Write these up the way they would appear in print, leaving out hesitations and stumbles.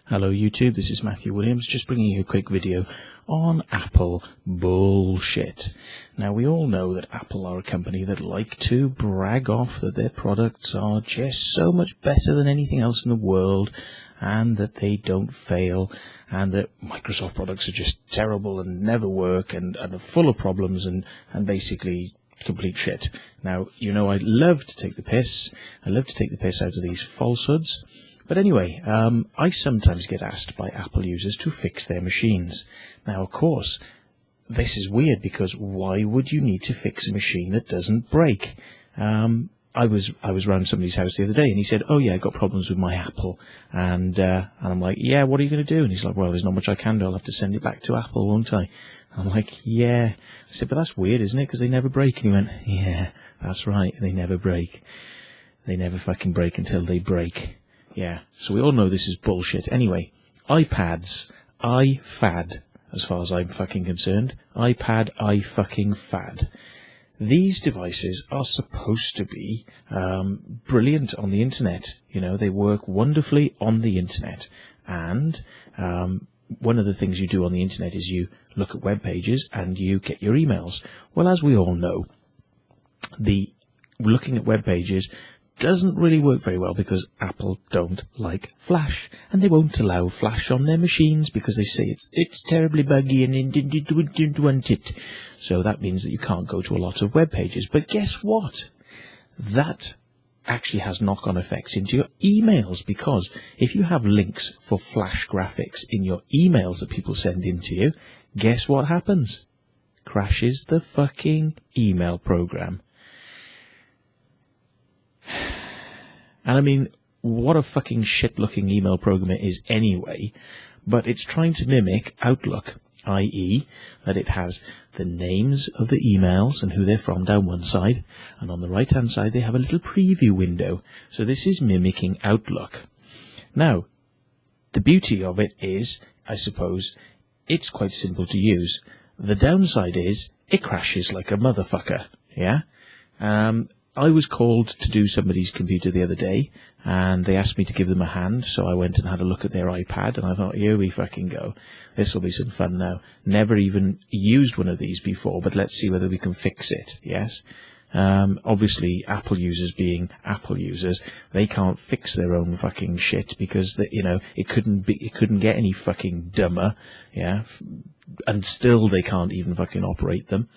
Hello YouTube, this is Matthew Williams, just bringing you a quick video on Apple bullshit. Now we all know that Apple are a company that like to brag off that their products are just so much better than anything else in the world, and that they don't fail, and that Microsoft products are just terrible and never work and are full of problems and basically complete shit. Now, you know I love to take the piss. I love to take the piss out of these falsehoods. But anyway, I sometimes get asked by Apple users to fix their machines. Now, of course, this is weird because why would you need to fix a machine that doesn't break? I was round somebody's house the other day and he said, "Oh yeah, I got problems with my Apple." And I'm like, "Yeah, what are you going to do?" And he's like, "Well, there's not much I can do. I'll have to send it back to Apple, won't I?" I'm like, "Yeah." I said, "But that's weird, isn't it? Because they never break." And he went, "Yeah, that's right. They never break. They never fucking break until they break." Yeah, so we all know this is bullshit. Anyway, iPads, iPhad, as far as I'm fucking concerned. iPad, iFucking-fad. These devices are supposed to be brilliant on the internet. You know, they work wonderfully on the internet. And one of the things you do on the internet is you look at web pages and you get your emails. Well, as we all know, looking at web pages doesn't really work very well because Apple don't like Flash, and they won't allow Flash on their machines because they say it's terribly buggy and they don't want it. So that means that you can't go to a lot of web pages. But guess what? That actually has knock-on effects into your emails, because if you have links for Flash graphics in your emails that people send in to you, guess what happens? Crashes the fucking email program. And I mean, what a fucking shit-looking email program it is anyway, but it's trying to mimic Outlook, i.e. that it has the names of the emails and who they're from down one side, and on the right-hand side they have a little preview window. So this is mimicking Outlook. Now, the beauty of it is, I suppose, it's quite simple to use. The downside is, it crashes like a motherfucker, yeah? I was called to do somebody's computer the other day, and they asked me to give them a hand, so I went and had a look at their iPad, and I thought, here we fucking go. This'll be some fun now. Never even used one of these before, but let's see whether we can fix it, yes? Obviously, Apple users being Apple users, they can't fix their own fucking shit because, it couldn't get any fucking dumber, yeah? And still they can't even fucking operate them.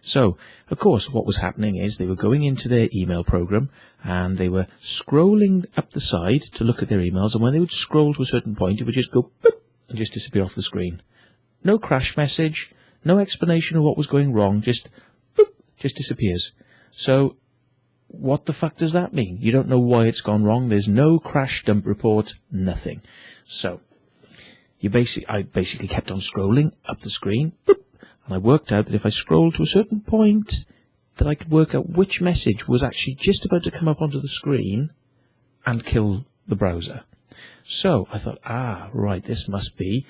So, of course, what was happening is they were going into their email program and they were scrolling up the side to look at their emails, and when they would scroll to a certain point, it would just go boop and just disappear off the screen. No crash message, no explanation of what was going wrong, just boop, just disappears. So, what the fuck does that mean? You don't know why it's gone wrong. There's no crash dump report, nothing. So, I basically kept on scrolling up the screen, boop, and I worked out that if I scrolled to a certain point, that I could work out which message was actually just about to come up onto the screen and kill the browser. So I thought, right, this must be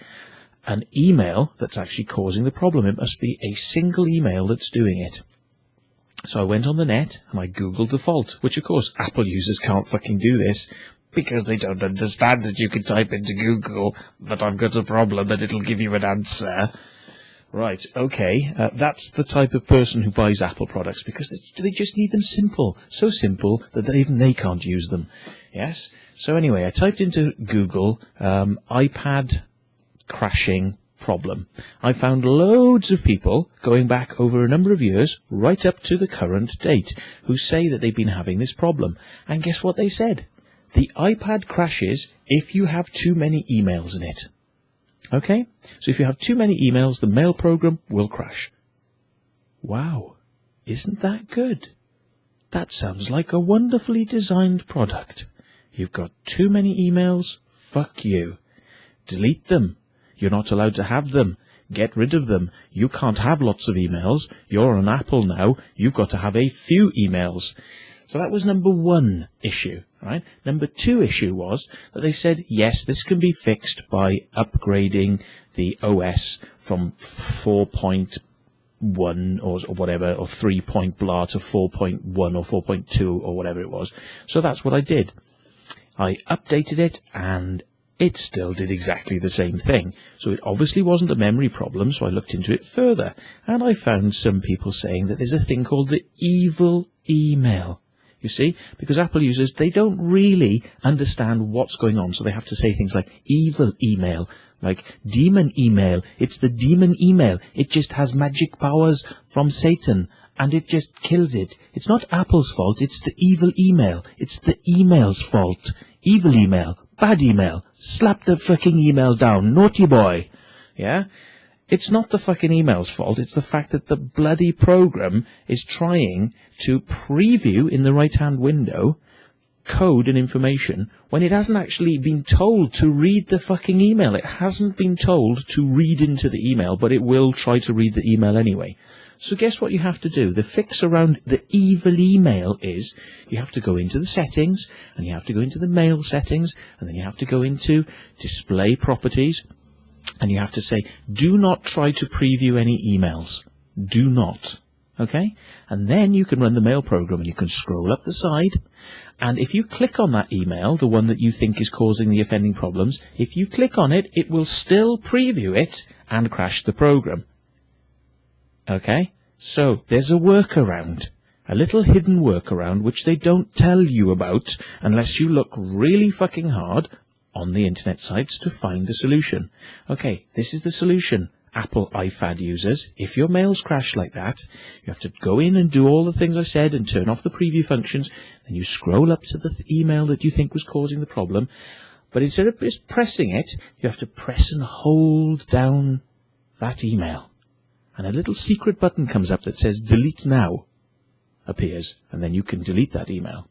an email that's actually causing the problem. It must be a single email that's doing it. So I went on the net and I Googled the fault, which of course Apple users can't fucking do this, because they don't understand that you can type into Google that I've got a problem and it'll give you an answer. Right, okay, that's the type of person who buys Apple products, because they just need them simple. So simple that even they can't use them. Yes? So anyway, I typed into Google, iPad crashing problem. I found loads of people going back over a number of years, right up to the current date, who say that they've been having this problem. And guess what they said? The iPad crashes if you have too many emails in it. Okay? So if you have too many emails, the mail program will crash. Wow. Isn't that good? That sounds like a wonderfully designed product. You've got too many emails? Fuck you. Delete them. You're not allowed to have them. Get rid of them. You can't have lots of emails. You're on Apple now. You've got to have a few emails. So that was number one issue, right? Number two issue was that they said, yes, this can be fixed by upgrading the OS from 4.1 or whatever, or 3 point blah to 4.1 or 4.2 or whatever it was. So that's what I did. I updated it and it still did exactly the same thing. So it obviously wasn't a memory problem, so I looked into it further, and I found some people saying that there's a thing called the evil email. You see, because Apple users, they don't really understand what's going on, so they have to say things like evil email, like demon email. It's the demon email. It just has magic powers from Satan, and it just kills it. It's not Apple's fault, it's the evil email. It's the email's fault. Evil email, bad email, slap the fucking email down, naughty boy. Yeah? It's not the fucking email's fault, it's the fact that the bloody program is trying to preview in the right-hand window code and information when it hasn't actually been told to read the fucking email. It hasn't been told to read into the email, but it will try to read the email anyway. So guess what you have to do? The fix around the evil email is you have to go into the settings, and you have to go into the mail settings, and then you have to go into display properties, and you have to say, do not try to preview any emails. Do not. Okay? And then you can run the mail program, and you can scroll up the side, and if you click on that email, the one that you think is causing the offending problems, if you click on it, it will still preview it and crash the program. Okay? So, there's a workaround. A little hidden workaround which they don't tell you about unless you look really fucking hard on the internet sites to find the solution. Okay, this is the solution, Apple iPad users. If your mails crash like that, you have to go in and do all the things I said and turn off the preview functions, then you scroll up to the email that you think was causing the problem, but instead of just pressing it, you have to press and hold down that email. And a little secret button comes up that says delete now appears, and then you can delete that email.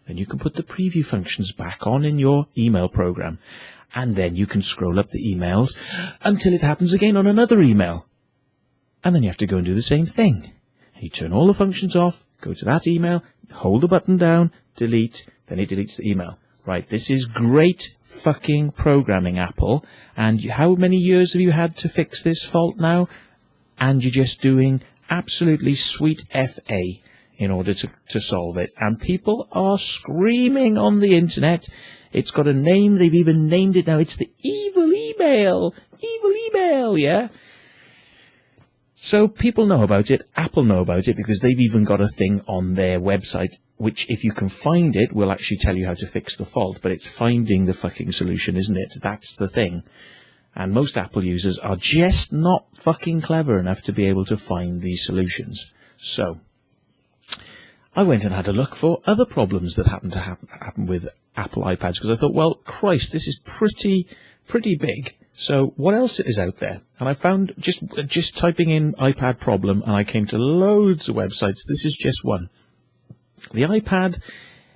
Then you can put the preview functions back on in your email program, and then you can scroll up the emails until it happens again on another email. And then you have to go and do the same thing. And you turn all the functions off, go to that email, hold the button down, delete, then it deletes the email. Right, this is great fucking programming, Apple. And how many years have you had to fix this fault now? And you're just doing absolutely sweet FA in order to solve it. And people are screaming on the internet. It's got a name. They've even named it now. It's the evil email. Evil email, yeah? So people know about it. Apple know about it because they've even got a thing on their website, which if you can find it, will actually tell you how to fix the fault. But it's finding the fucking solution, isn't it? That's the thing. And most Apple users are just not fucking clever enough to be able to find these solutions. So, I went and had a look for other problems that happened to happen with Apple iPads, because I thought, well, Christ, this is pretty big. So, what else is out there? And I found, just typing in iPad problem, and I came to loads of websites. This is just one. The iPad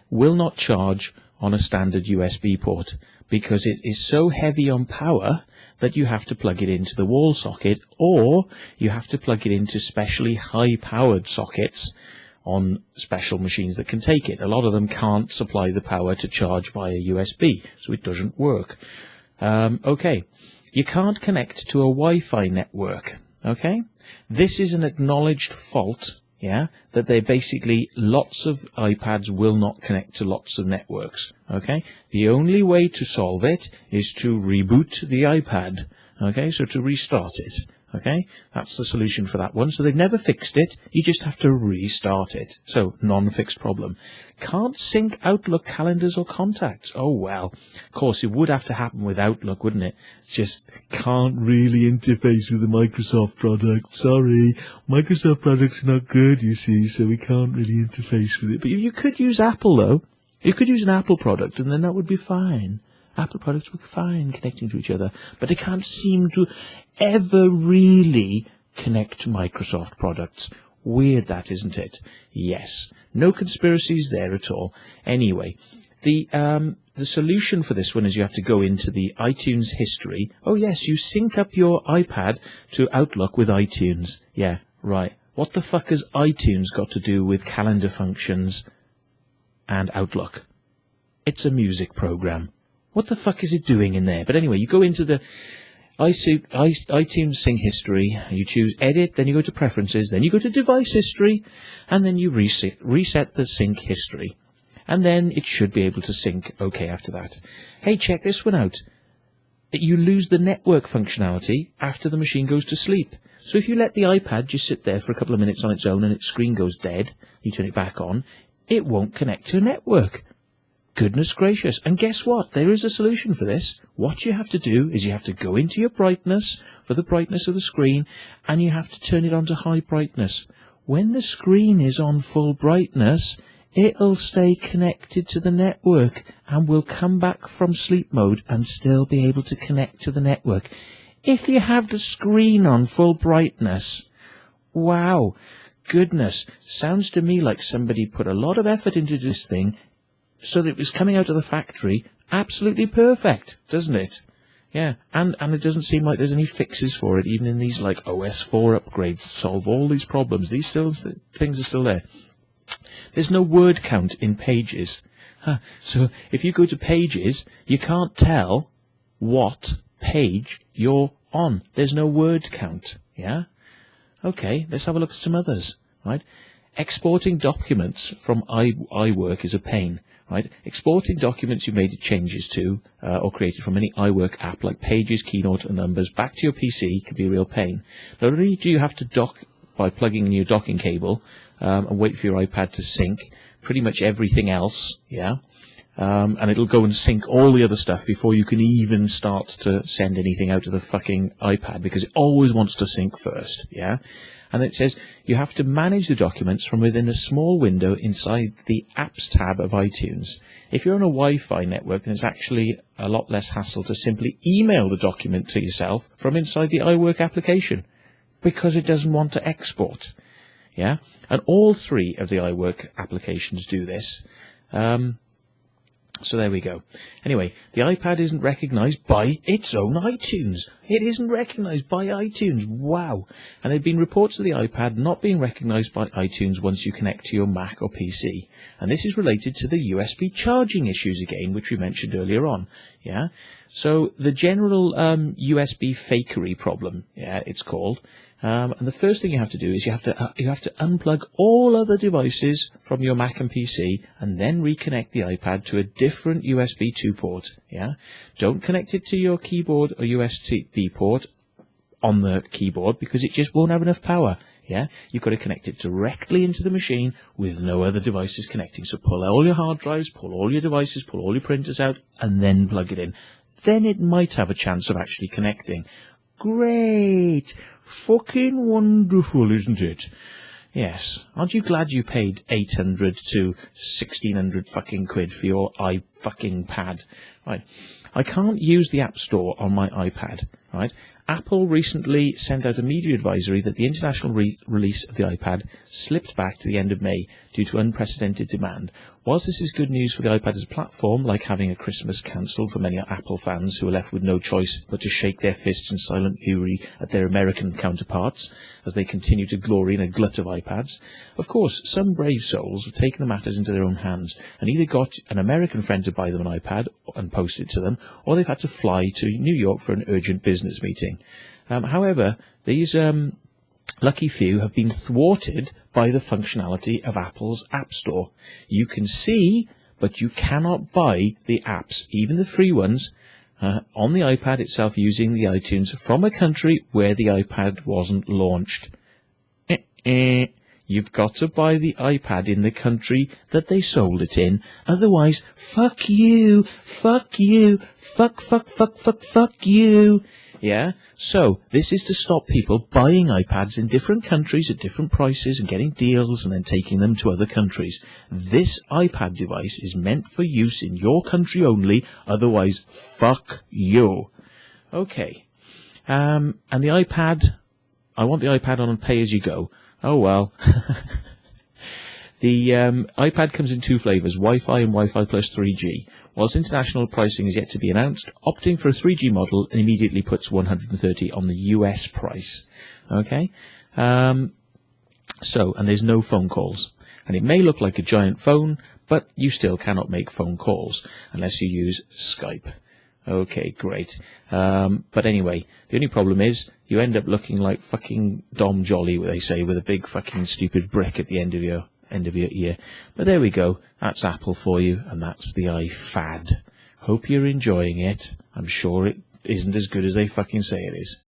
will not charge on a standard USB port, because it is so heavy on power that you have to plug it into the wall socket, or you have to plug it into specially high-powered sockets on special machines that can take it. A lot of them can't supply the power to charge via USB, so it doesn't work. Okay, you can't connect to a Wi-Fi network, okay? This is an acknowledged fault, yeah, that they basically, lots of iPads will not connect to lots of networks, okay? The only way to solve it is to reboot the iPad, okay? So to restart it, okay? That's the solution for that one. So they've never fixed it. You just have to restart it. So non-fixed problem. Can't sync Outlook calendars or contacts. Oh, well, of course, it would have to happen with Outlook, wouldn't it? Just can't really interface with the Microsoft product. Sorry, Microsoft products are not good, you see, so we can't really interface with it. But you could use Apple, though. You could use an Apple product, and then that would be fine. Apple products were fine connecting to each other, but they can't seem to ever really connect to Microsoft products. Weird that, isn't it? Yes. No conspiracies there at all. Anyway, the solution for this one is you have to go into the iTunes history. Oh yes, you sync up your iPad to Outlook with iTunes. Yeah, right. What the fuck has iTunes got to do with calendar functions and Outlook? It's a music program. What the fuck is it doing in there? But anyway, you go into the iTunes sync history, you choose edit, then you go to preferences, then you go to device history, and then you reset the sync history. And then it should be able to sync okay after that. Hey, check this one out. you lose the network functionality after the machine goes to sleep. So if you let the iPad just sit there for a couple of minutes on its own and its screen goes dead, you turn it back on, it won't connect to a network. Goodness gracious. And guess what? There is a solution for this. What you have to do is you have to go into your brightness for the brightness of the screen, and you have to turn it on to high brightness. When the screen is on full brightness, it'll stay connected to the network and will come back from sleep mode and still be able to connect to the network. If you have the screen on full brightness, wow, goodness, sounds to me like somebody put a lot of effort into this thing so that it was coming out of the factory absolutely perfect, doesn't it? Yeah, and it doesn't seem like there's any fixes for it, even in these like OS 4 upgrades to solve all these problems. These things are still there. There's no word count in Pages. So if you go to Pages, you can't tell what page you're on. There's no word count, yeah? Okay, let's have a look at some others, right? Exporting documents from iWork is a pain, right? Exporting documents you made changes to or created from any iWork app like Pages, Keynote, and Numbers back to your PC can be a real pain. Not only do you have to dock by plugging in your docking cable and wait for your iPad to sync pretty much everything else, yeah? And it'll go and sync all the other stuff before you can even start to send anything out of the fucking iPad, because it always wants to sync first, yeah? And it says you have to manage the documents from within a small window inside the Apps tab of iTunes. If you're on a Wi-Fi network, then it's actually a lot less hassle to simply email the document to yourself from inside the iWork application, because it doesn't want to export, yeah? And all three of the iWork applications do this. So there we go. Anyway, the iPad isn't recognized by its own iTunes. It isn't recognized by iTunes. Wow. And there have been reports of the iPad not being recognized by iTunes once you connect to your Mac or PC. And this is related to the USB charging issues again, which we mentioned earlier on. Yeah. So the general USB fakery problem, yeah, it's called. And the first thing you have to do is you have to unplug all other devices from your Mac and PC and then reconnect the iPad to a different USB 2 port. Yeah, don't connect it to your keyboard or USB port on the keyboard because it just won't have enough power. Yeah, you've got to connect it directly into the machine with no other devices connecting. So pull all your hard drives, pull all your devices, pull all your printers out, and then plug it in. Then it might have a chance of actually connecting. Great! Fucking wonderful, isn't it? Yes. Aren't you glad you paid 800 to 1600 fucking quid for your fucking pad? Right. I can't use the App Store on my iPad, right? Apple recently sent out a media advisory that the international release of the iPad slipped back to the end of May due to unprecedented demand. Whilst this is good news for the iPad as a platform, like having a Christmas cancelled for many Apple fans who are left with no choice but to shake their fists in silent fury at their American counterparts as they continue to glory in a glut of iPads, of course, some brave souls have taken the matters into their own hands and either got an American friend to buy them an iPad and post it to them, or they've had to fly to New York for an urgent business meeting. However, these lucky few have been thwarted by the functionality of Apple's App Store. You can see, but you cannot buy the apps, even the free ones, on the iPad itself using the iTunes from a country where the iPad wasn't launched. You've got to buy the iPad in the country that they sold it in. Otherwise, fuck you, fuck you, fuck you. Yeah, so this is to stop people buying iPads in different countries at different prices and getting deals and then taking them to other countries. This iPad device is meant for use in your country only, otherwise fuck you. Okay, and the iPad, I want the iPad on pay-as-you-go. Oh well. The iPad comes in two flavours, Wi-Fi and Wi-Fi plus 3G. Whilst international pricing is yet to be announced, opting for a 3G model immediately puts $130 on the US price. Okay? And there's no phone calls. And it may look like a giant phone, but you still cannot make phone calls unless you use Skype. Okay, great. But anyway, the only problem is you end up looking like fucking Dom Jolly, they say, with a big fucking stupid brick at the end of your ear. But there we go. That's Apple for you, and that's the iPad. Hope you're enjoying it. I'm sure it isn't as good as they fucking say it is.